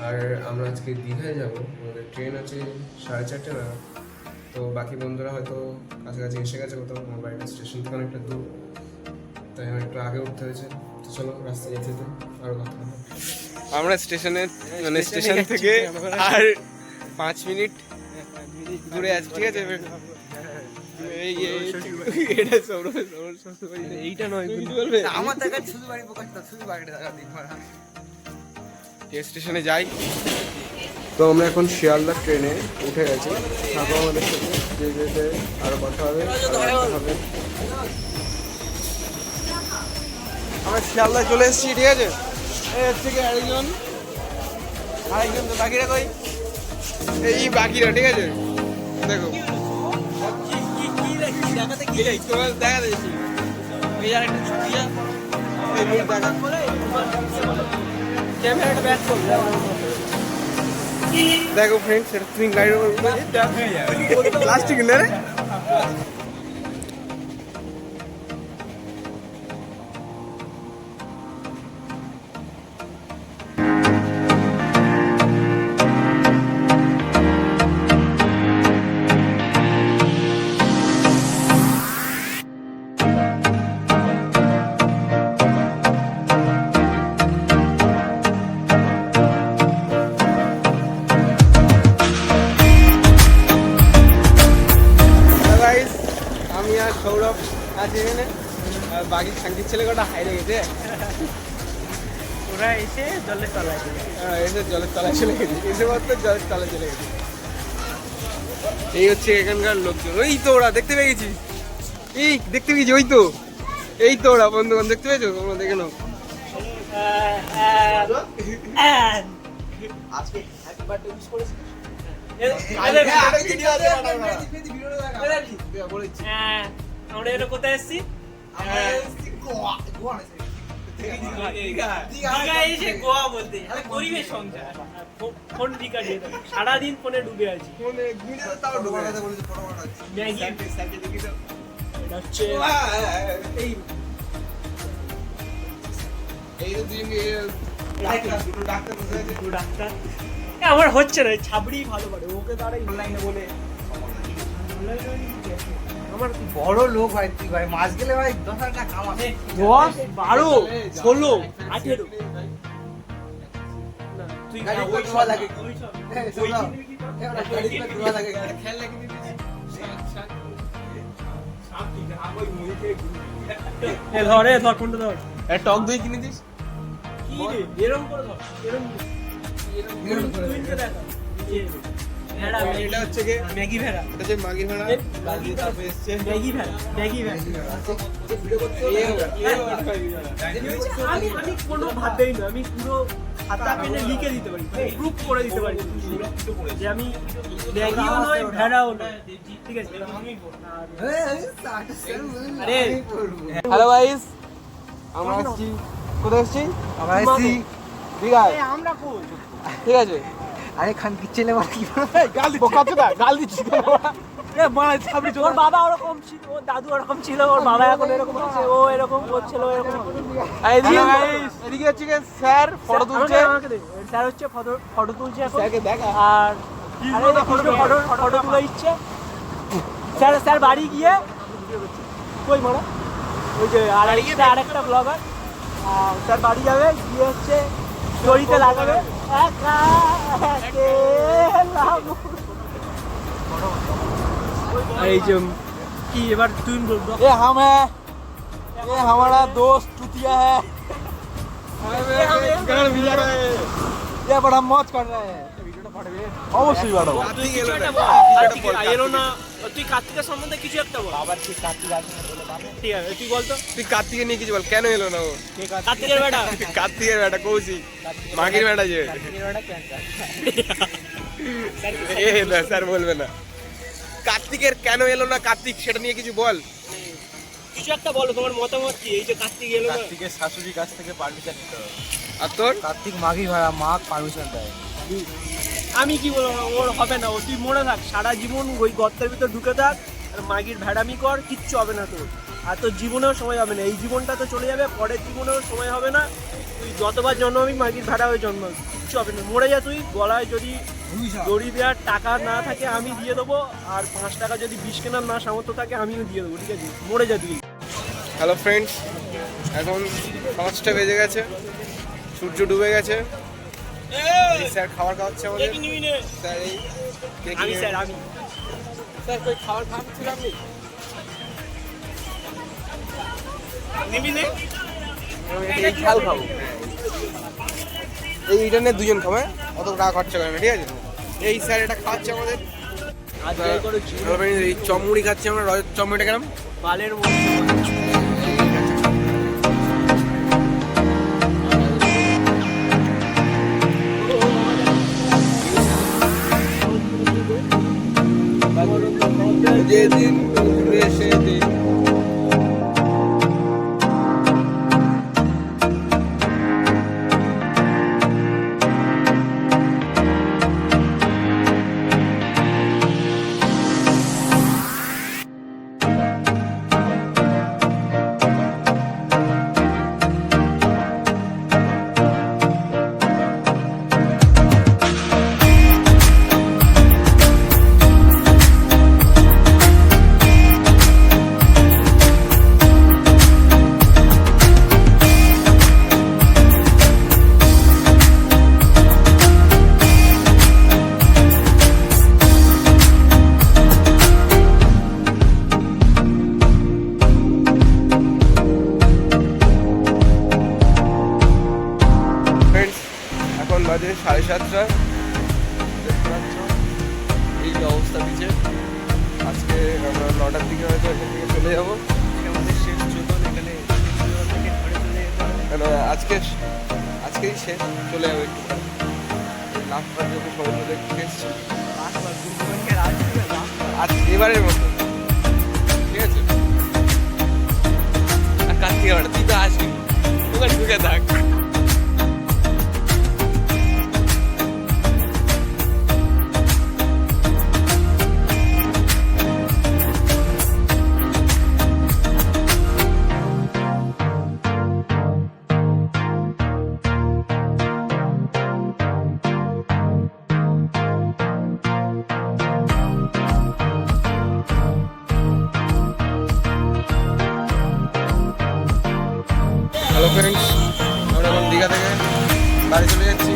আর আমরা আজকে দীঘায় যাব, আমাদের ট্রেন আছে 4:30 নাগাদ। তো বাকি বন্ধুরা হয়তো কাছাকাছি এসে গেছে কোথাও, আমার বাড়িটা স্টেশন থেকে অনেকটা দূর, তাই আমার একটু আগে উঠতে হয়েছে। তো চলো রাস্তায় যেতে যেতে আরও কথা হবে। আমরা স্টেশনে মানে স্টেশন থেকে আর 5 মিনিট দূরে আছি, ঠিক আছে? এইটা নয়, আমার দেখা শুধু বাড়ি প্রকাশ, শুধু বাড়িটা দেখা দিন স্টেশনে যাই। তো আমরা এখন শিয়ালদা ট্রেনে উঠে গেছি। থাকো আমাদের সাথে, যেতে যেতে আরো কথা হবে। আমরা শিয়ালদা চলে এসেছি, ঠিক আছে? এই হচ্ছে কি আরেকজন তো বাকিরা কই? এই বাকিরা, ঠিক আছে? দেখো দেখা দিয়েছি ক্যামেরাটা ব্যাক করবে। দেখো ফ্রেন্ডস, এটা তুমি গাড়ির উপর প্লাস্টিক না রে। আমি আর সৌরভ আছি এখানে, বাকি সাংকির ছেলে কটা হাইরে গেছে। ওরা এসে জলের তলায় এসে জলের তলায় চলে গেছে, এসে মাত্র জলের তলায় চলে গেছে। এই হচ্ছে এখানকার লোকজন। ওই তো ওরা দেখতে পেয়ে গেছি, এই দেখতে পেয়েছি, এই তো ওরা বন্ধুগণ, দেখতে পেয়েছো তোমরা? দেখে নাও। আজকে হ্যাপি বার্থডে উইশ করেছিস? আমরা এটা কোথায় এসেছি? গোয়া বলতে পরিবেশ সংসার, ফোন রিকার্ডিয়ে সারাদিন ফোনে ডুবে আছি। আমার হচ্ছে না, ছাবড়ি ভালো পারে ওকে তারাই অনলাইনে বলে। আমার বড় লোক ভাই, তুই ভাই মাস গেলে ভাই 10,000 টাকা কামাবে। 10, 12, 16, 18 তুই গাড়ি ওই ধোয়া লাগে। ওই সব গাড়ি ধোয়া লাগে। খেয়াল রাখি ধর কোনটা ধর, টক দই কিনে দিস। কি রে এরকম করে ধর, এরকম করে তুই দেখা এটা হচ্ছে কি ম্যাগি ভেড়া, এটা হচ্ছে মাগি ভেড়া। বাজি তারপরে এসছে ম্যাগি ভেড়া। আমি কোনো ভাত দেই না, আমি পুরো খাতা পেনে লিখে দিতে পারি, প্রুফ করে দিতে পারি যে আমি ম্যাগিও নয় ভেড়াও নয়, ঠিক আছে? আরে হ্যালো গাইস, আমরা আসছি, কোথায় আসছি? আমরা এসছি দীঘায়, আমরা কই? ঠিক আছে? আরে খান কি ছেলে মানে কি গাল দিচ্ছি ওর বাবা ওরকম ছিল, ওর দাদু ওরকম ছিল, ওর বাবা এখন এরকম হচ্ছে, ও এরকম করছিল, এরকম এদিকে হচ্ছে কি স্যার ফটো তুলছে। স্যার হচ্ছে ফটো তুলছে এখন। স্যারকে দেখা। আর ফটো তুলে দিচ্ছে। স্যার বাড়ি গিয়ে কই মারা ওই যে আরেকটা ব্লগার, স্যার বাড়ি যাবে গিয়ে হচ্ছে স্টোরিতে লাগাবে এই যে কি এবার তুই বলবো। ये हम है, ये हमारा दोस्त टूटिया है, गाड़ मिला रहा है, ये बड़ा मौज कर रहा है। অবশ্যই বাড়াবো। এলো না, তুই কার্তিকের সম্বন্ধে কিছু একটা বল। আবার কি কার্তিক আছে না বলে পারবে? ঠিক আছে তুই বল তো, তুই কার্তিকের নিয়ে কিছু বল, কেন এলো না ও? কার্তিকের বেটা, কার্তিকের বেটা কৌশিক, মাগির বেটা যে। এ না স্যার বলবে না। কার্তিকের কেন এলো না কার্তিক, সেটা নিয়ে কিছু বল। কিছু একটা বলো, তোমার মতামত কি? এই যে কার্তিক এলো না, কার্তিকের শাশুড়ির কাছ থেকে পারমিশন নিতে হবে। আর তোর? কার্তিক মাগি ভাড়া মা পারমিশন দেয়। আমি কি বলবো, ওর হবে না, ও তুই মরে থাক সারা জীবন ওই গর্তের ভিতর ঢুকে থাক আর মাগির ভেড়ামি কর, কিচ্ছু হবে না তোর। আর তোর জীবনেও সময় হবে না, এই জীবনটা তো চলে যাবে, পরের জীবনেও সময় হবে না। তুই যতবার জন্মাবি মাগির ভাড়া হয়ে জন্মাবি, কিচ্ছু হবে না। মরে যা তুই, গলায় যদি দড়ি দেওয়ার টাকা না থাকে আমি দিয়ে দেবো, আর 5 টাকা যদি বিষ কেনার না সামর্থ্য থাকে আমিও দিয়ে দেবো, ঠিক আছে? মরে যা তুই। হ্যালো ফ্রেন্ডস, এখন 5টা বেজে গেছে, সূর্য ডুবে গেছে। এই স্যার খাবার খাওয়াচ্ছে আমাদের। স্যার এই আমি স্যার আমি স্যার কই খাবার খাওয়াচ্ছেন আপনি? নিবি নে এই ঝাল খাবো। এইটা নিয়ে দুজন খাবে, অত টাকা খরচা করে না, ঠিক আছে? এই স্যার এটা খাওয়াচ্ছে আমাদের। আজকে করে এই চমড়ি খাচ্ছি আমরা। চমড়িটা কেন? বালের মধ্যে যেদিন ঘুরে সেদিন এখন বাজে 7:30। দেখতে পাচ্ছ এই অবস্থা দিচ্ছে। আজকে আমরা 9টার দিকে হয়তো এখান থেকে চলে যাবো। আমাদের শেষ চোদন এখানে থেকে ঘরে চলে যেতে হবে। কেন আজকেই শেষ, চলে যাবো একটু পরে। লাস্টবার যখন সমুদ্র দেখতে এসেছি, লাস্টবার গুরুজনকে রাজনীতি আজ এবারের মতো, ঠিক আছে? আর কার্তিক আবার তুই তো আসবি, ওখানে ঢুকে থাক। হ্যালো ফ্রেন্ডস, আমরা এখন দীঘা থেকে বাড়ি চলে যাচ্ছি।